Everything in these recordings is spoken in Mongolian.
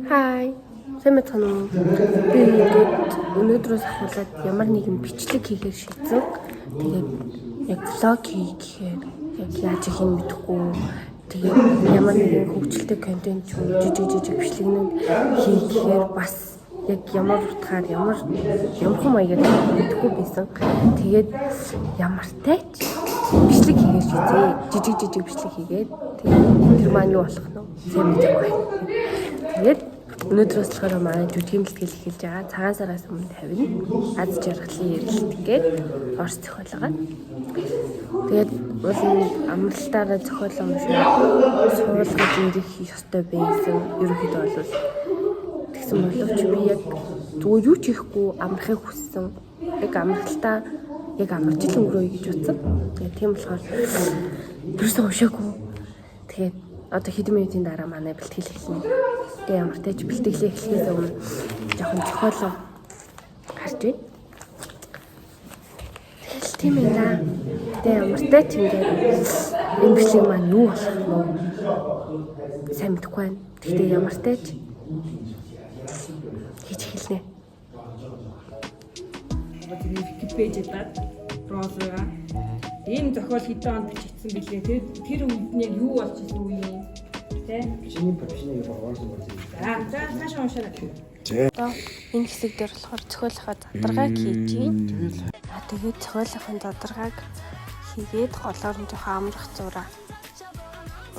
Хай. Сайн мэцхан уу. Би өнөөдрөөс ахуулаад ямар нэгэн бичлэг хийхээр шийдсэн. Тэгээд яг влог хий гэхээр яг яаж хийх нь мэдэхгүй. Тэгээд ямар нэгэн хөгжилтэй контент ч жижиг бичлэгнүүд хий гэхээр бас яг ямар утгаар ямархан маягаар мэдэхгүй байсан. Тэгээд ямартай ч бичлэг хийгээд шийдээ. Жижиг бичлэг хийгээд тэгээд тэр маань юу болох нь сайн мэдэхгүй. Тэгээд өнөөдрөөс болохоор манай жүжигэн бэлтгэл эхэлж байгаа. Цагаан сараас өмнө тавина. Аз жаргалын ярилт гээд орс зохиолгоо. Тэгээд уул амралтаараа зохиолоо суулгаж ирэх ёстой байсан. Ерөнхийдөө бол тэгсэн боловч би яг зүгээр юу ч хийхгүй амрахыг хүссэн. Яг амралтаа яг амарч л өнгөрөөе гэж утсан. Тэгээд тийм болохоор ерөөсөө уншаагүй. Тэгээд одоо хэдэн минутын дараа манай бэлтгэл эхэлнэ. Тэгээд ямар ч тач бэлтгэлээ эхлэхээс өмнө жоохон зохиолоо харж байна. Тэгэл тийм ээ наа. Тэгээд ямар ч тач ингээд энэ бичлэг маань юу болох вэ? Сайн мэдэхгүй байна. Гэхдээ ямар ч тач хийж эхэлнэ. Википедиад браузераа ийм зохиол хэдэн онд бичигдсэн бэлээ. Тэр үед нь яг юу болж ирсэн үе юм те? Чиний профессионал явуулсан байна. За цаашаа уншаад. Одоо энэ хэсэг дээр болохоор зохиолынхаа задаргааг хийж байна. Тэгээд зохиолынхаа задаргааг хийгээд голоор нь жоохон амрах зураа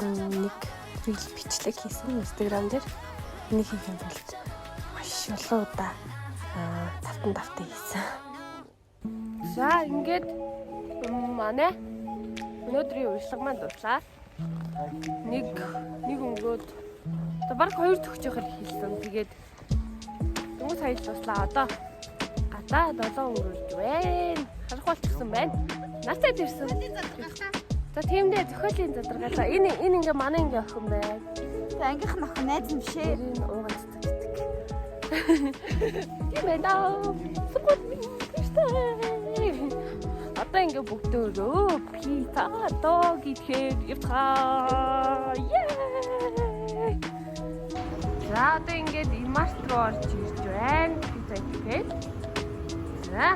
нэг рил бичлэг хийсэн Instagram дээр. Энийг хийх юм бол маш олон удаа тавтан хийсэн. За ингээд манай өнөөдрийн урилга маань дурлаа. Нэг өнгөрөөд одоо баг 2 төгчөөр хэлсэн. Тэгээд дөнгөж сая л туслаа. Одоо гадаа 7 өнгөрүүлж байна. Харах болчихсон байна. Нацаад ирсэн. За тиймдээ зохиолын задаргаа. За энэ ингээ манай ингээ охин байна. За ангийнх нь охин найз юм шээ. Энэ уугаад гэдэг. Тийм ээ. Одоо ингээ бүгдөө пицца дог ихээр явтаа. Яа! За одоо ингээд имарт руу орж ирж байна. Пицца ихээр. За.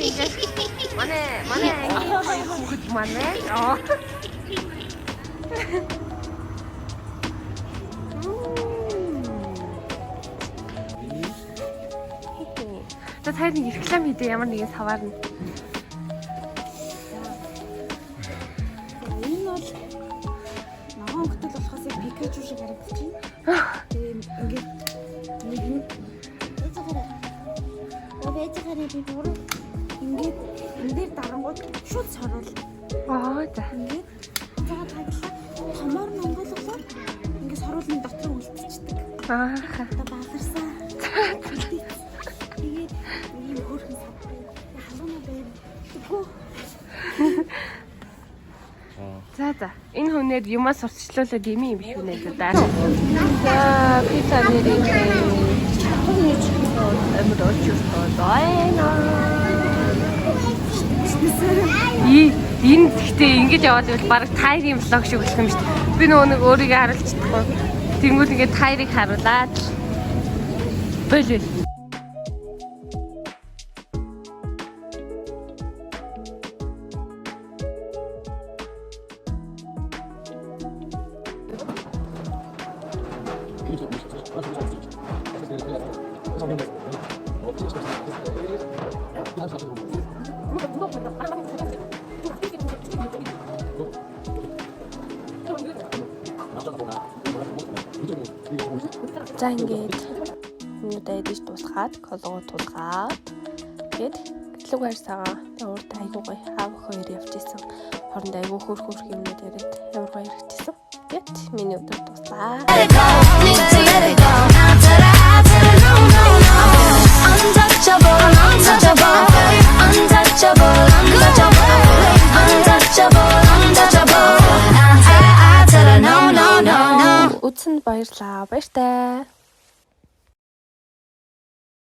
Ингээд манай ангийн хоёр хүүхэд маань байна. За цааш нэг реклам хийдэ ямар нэгэн саваар нь. Энэ бол ногоон хөтөл болохоос Пикачу шиг харагдаж байна. Тэгээд ингээд нэг нь ээжээрээ би бүр ингээд энэ дээр дарангууд шууд сорвол. За. Ингээд цаа таглаа томоор нь онголголоо. Ингээд сорволын дотор үлдчихдэг. Одоо бааларсан. Тэгээд ийм хөрхөн савтай. Халуунаа байна. Тэггүй. За. Энэ хүнээр юмаа сурчлуулаад имий юм биш үү нэ да. За пицца нэрээ. Амар очсон дайна. Энэ гэхдээ ингэж яваад байвал баг тайрын влог шиг болох юм шүү дээ. Би нөгөө нэг өөрийгөө харуулж чадахгүй. Тэнгүүд ингээд тайрыг харуулад болов. За ингээд нүдэ идэж дуусгаад колгоо тулгаад тэгээд гэтлэг хайрсаага урд айгуу гоё аав хоёр явж исэн. Хооронд айгуу хөрх юмнууд яриад ямар гоё хэрэгжсэн. Тэгээд миний өдөр дуслаа. Үтсэнд баярлаа. Баяртай.